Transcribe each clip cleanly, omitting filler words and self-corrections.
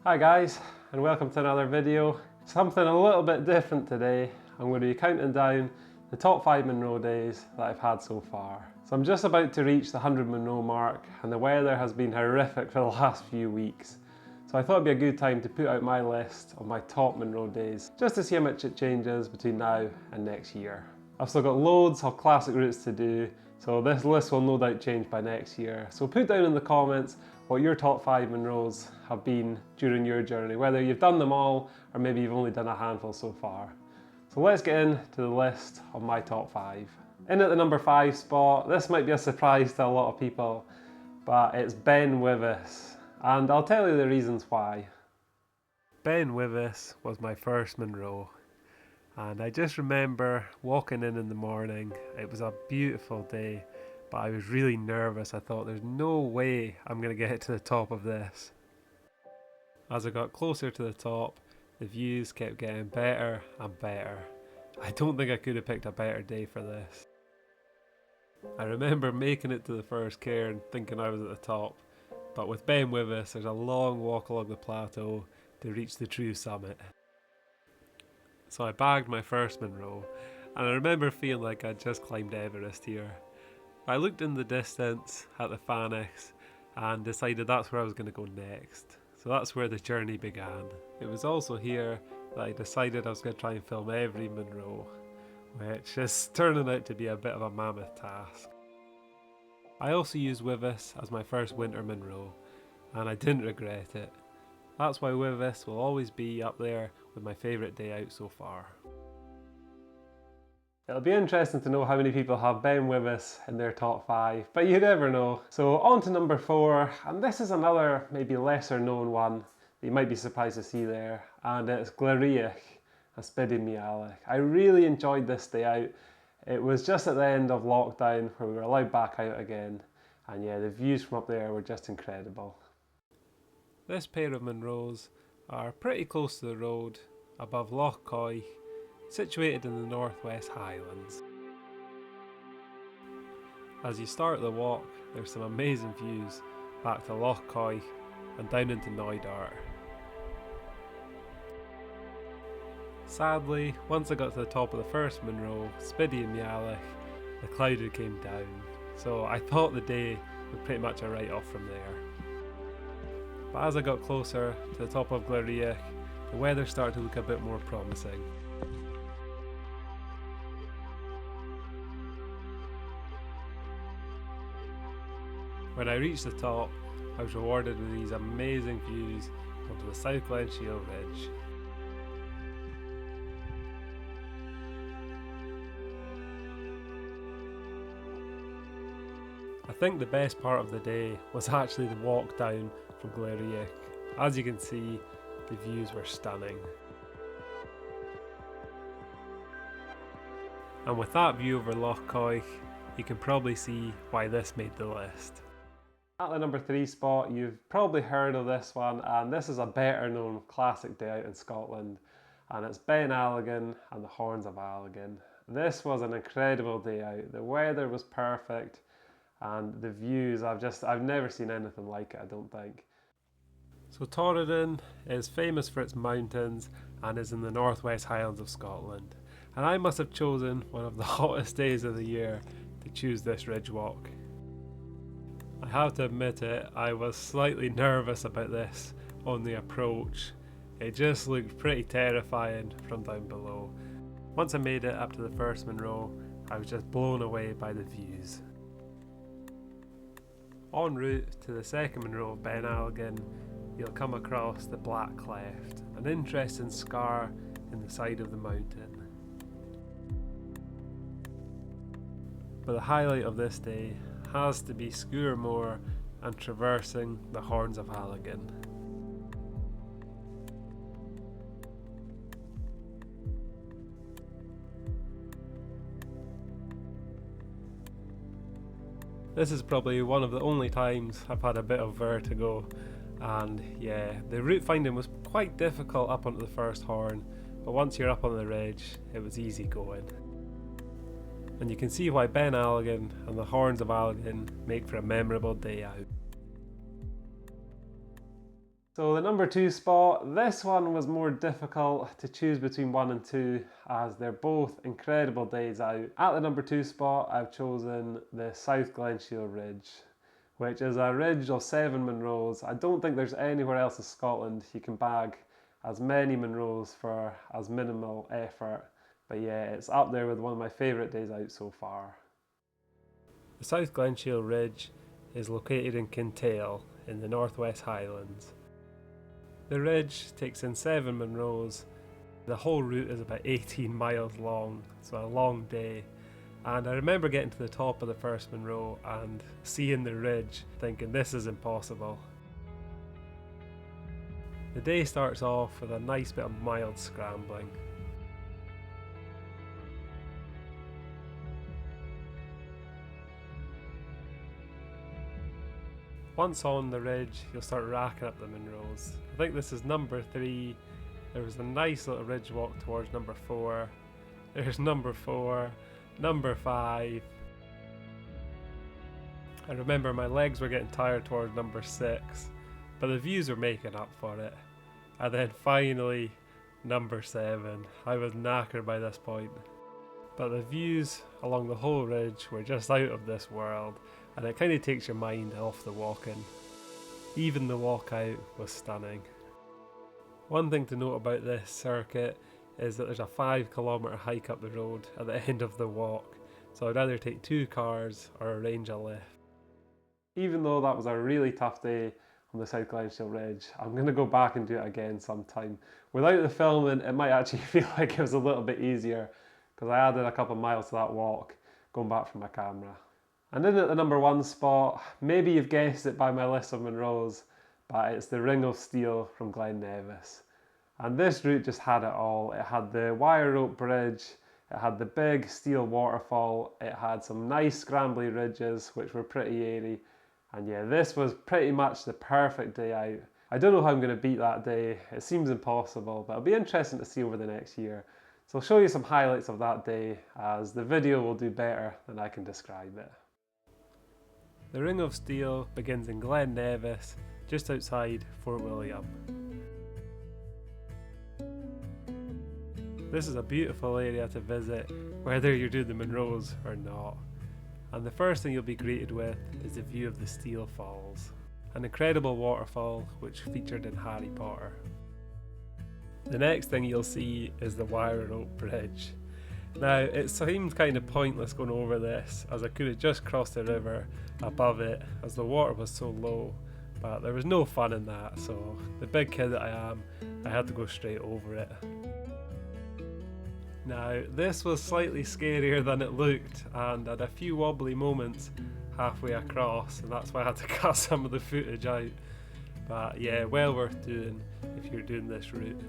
Hi guys, and welcome to another video. Something a little bit different today. I'm going to be counting down the top 5 Munro days that I've had so far. So I'm just about to reach the 100 Munro mark, and the weather has been horrific for the last few weeks. So I thought it'd be a good time to put out my list of my top Munro days, just to see how much it changes between now and next year. I've still got loads of classic routes to do, so this list will no doubt change by next year. So put down in the comments what your top 5 Munros have been during your journey, whether you've done them all or maybe you've only done a handful so far. So let's get into the list of my top 5. In at the number 5 spot, this might be a surprise to a lot of people, but it's Ben Wyvis, and I'll tell you the reasons why. Ben Wyvis was my first Munro, and I just remember walking in the morning. It was a beautiful day, but I was really nervous. I thought there's no way I'm going to get to the top of this. As I got closer to the top, the views kept getting better and better. I don't think I could have picked a better day for this. I remember making it to the first cairn thinking I was at the top, but with Ben Wyvis there's a long walk along the plateau to reach the true summit. So I bagged my first Munro, and I remember feeling like I'd just climbed Everest here. I looked in the distance at the Phanex and decided that's where I was going to go next. So that's where the journey began. It was also here that I decided I was going to try and film every Munro, which is turning out to be a bit of a mammoth task. I also used Wyvis as my first winter Munro, and I didn't regret it. That's why Wyvis will always be up there with my favourite day out so far. It'll be interesting to know how many people have Ben Wyvis in their top 5, but you never know. So on to number 4, and this is another maybe lesser known one that you might be surprised to see there, and it's Gloriach and Spidi Mialach. I really enjoyed this day out. It was just at the end of lockdown where we were allowed back out again, and yeah, the views from up there were just incredible. This pair of Munros are pretty close to the road above Loch Coy, situated in the Northwest Highlands. As you start the walk, there's some amazing views back to Loch Coy and down into Knoydart. Sadly, once I got to the top of the first Munro, Spidi Mialach, the cloud came down, so I thought the day was pretty much a write-off from there. But as I got closer to the top of Gloriach, the weather started to look a bit more promising. When I reached the top, I was rewarded with these amazing views onto the South Glen Shiel Ridge. I think the best part of the day was actually the walk down from Gloriach. As you can see, the views were stunning. And with that view over Loch Coy, you can probably see why this made the list. At the number 3 spot, you've probably heard of this one, and this is a better known classic day out in Scotland, and it's Ben Alligin and the Horns of Alligin. This was an incredible day out. The weather was perfect, and the views, I've never seen anything like it, I don't think. So Torridon is famous for its mountains and is in the Northwest Highlands of Scotland, and I must have chosen one of the hottest days of the year to choose this ridge walk. I have to admit it, I was slightly nervous about this on the approach. It just looked pretty terrifying from down below. Once I made it up to the first Munro, I was just blown away by the views. En route to the second Munro of Ben Alligin, you'll come across the Black Cleft, an interesting scar in the side of the mountain. But the highlight of this day has to be Sgurr Moor and traversing the Horns of Alligin. This is probably one of the only times I've had a bit of vertigo, and yeah, the route finding was quite difficult up onto the first horn, but once you're up on the ridge, it was easy going. And you can see why Ben Alligin and the Horns of Alligin make for a memorable day out. So the number 2 spot, this one was more difficult to choose between 1 and 2 as they're both incredible days out. At the number 2 spot, I've chosen the South Glenshiel Ridge, which is a ridge of 7 Munros. I don't think there's anywhere else in Scotland you can bag as many Munros for as minimal effort. But yeah, it's up there with one of my favourite days out so far. The South Glenshiel Ridge is located in Kintail in the Northwest Highlands. The ridge takes in 7 Munros. The whole route is about 18 miles long, so a long day. And I remember getting to the top of the first Munro and seeing the ridge, thinking this is impossible. The day starts off with a nice bit of mild scrambling. Once on the ridge, you'll start racking up the Munros. I think this is number 3. There was a nice little ridge walk towards number 4. There's number 4, number 5. I remember my legs were getting tired towards number 6, but the views were making up for it. And then finally, number 7. I was knackered by this point. But the views along the whole ridge were just out of this world, and it kind of takes your mind off the walking. Even the walk out was stunning. One thing to note about this circuit is that there's a 5-kilometre hike up the road at the end of the walk, so I'd either take 2 cars or arrange a lift. Even though that was a really tough day on the South Glenshiel Ridge, I'm going to go back and do it again sometime. Without the filming, it might actually feel like it was a little bit easier, because I added a couple of miles to that walk going back from my camera. And in at the number 1 spot, maybe you've guessed it by my list of Munros, but it's the Ring of Steel from Glen Nevis. And this route just had it all. It had the wire rope bridge, it had the big steel waterfall, it had some nice scrambly ridges which were pretty airy, and yeah, this was pretty much the perfect day out. I don't know how I'm going to beat that day, it seems impossible, but it'll be interesting to see over the next year. So I'll show you some highlights of that day, as the video will do better than I can describe it. The Ring of Steel begins in Glen Nevis, just outside Fort William. This is a beautiful area to visit, whether you're doing the Munros or not. And the first thing you'll be greeted with is the view of the Steel Falls, an incredible waterfall which featured in Harry Potter. The next thing you'll see is the wire rope bridge. Now, it seemed kind of pointless going over this, as I could have just crossed the river above it as the water was so low, but there was no fun in that, so the big kid that I am, I had to go straight over it. Now, this was slightly scarier than it looked and had a few wobbly moments halfway across, and that's why I had to cut some of the footage out. But yeah, well worth doing if you're doing this route.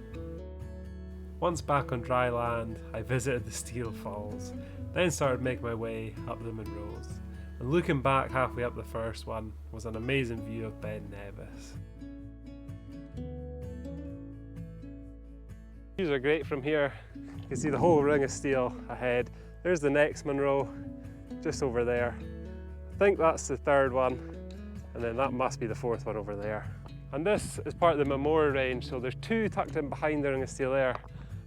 Once back on dry land, I visited the Steel Falls, then started making my way up the Munros. And looking back halfway up the first one was an amazing view of Ben Nevis. Views are great from here. You can see the whole Ring of Steel ahead. There's the next Munro, just over there. I think that's the 3rd one, and then that must be the 4th one over there. And this is part of the Memorial range, so there's 2 tucked in behind the Ring of Steel there,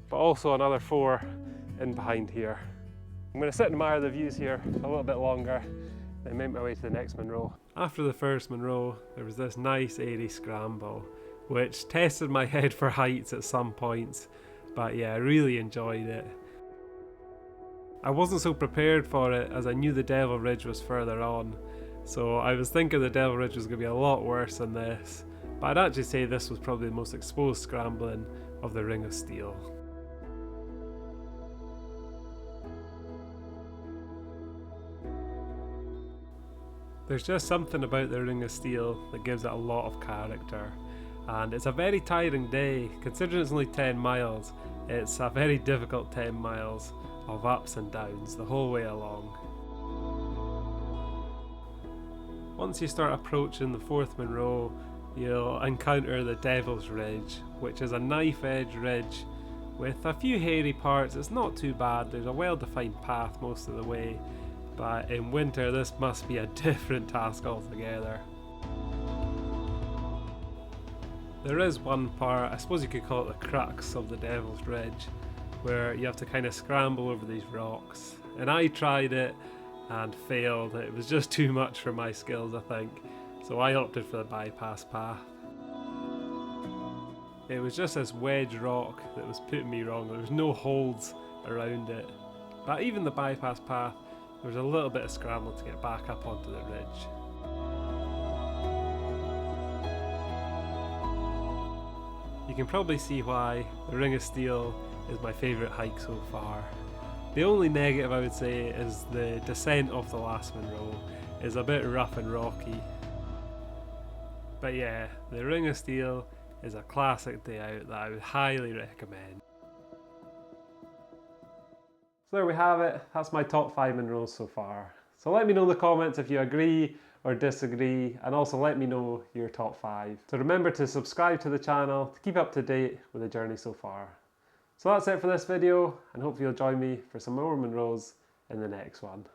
but also another 4 in behind here. I'm going to sit and admire the views here a little bit longer, then make my way to the next Munro. After the first Munro, there was this nice airy scramble, which tested my head for heights at some points, but yeah, I really enjoyed it. I wasn't so prepared for it as I knew the Devil Ridge was further on, so I was thinking the Devil Ridge was going to be a lot worse than this, but I'd actually say this was probably the most exposed scrambling of the Ring of Steel. There's just something about the Ring of Steel that gives it a lot of character, and it's a very tiring day. Considering it's only 10 miles, it's a very difficult 10 miles of ups and downs the whole way along. Once you start approaching the 4th Munro, you'll encounter the Devil's Ridge, which is a knife edge ridge with a few hairy parts. It's not too bad, there's a well defined path most of the way, but in winter this must be a different task altogether. There is one part, I suppose you could call it the crux of the Devil's Ridge, where you have to kind of scramble over these rocks. And I tried it and failed. It was just too much for my skills, I think. So I opted for the bypass path. It was just this wedge rock that was putting me wrong. There was no holds around it. But even the bypass path, there was a little bit of scramble to get back up onto the ridge. You can probably see why the Ring of Steel is my favourite hike so far. The only negative I would say is the descent of the last Munro is a bit rough and rocky. But yeah, the Ring of Steel is a classic day out that I would highly recommend. So there we have it, that's my top 5 Munros so far. So let me know in the comments if you agree or disagree, and also let me know your top 5. So remember to subscribe to the channel to keep up to date with the journey so far. So that's it for this video, and hopefully you'll join me for some more Munros in the next one.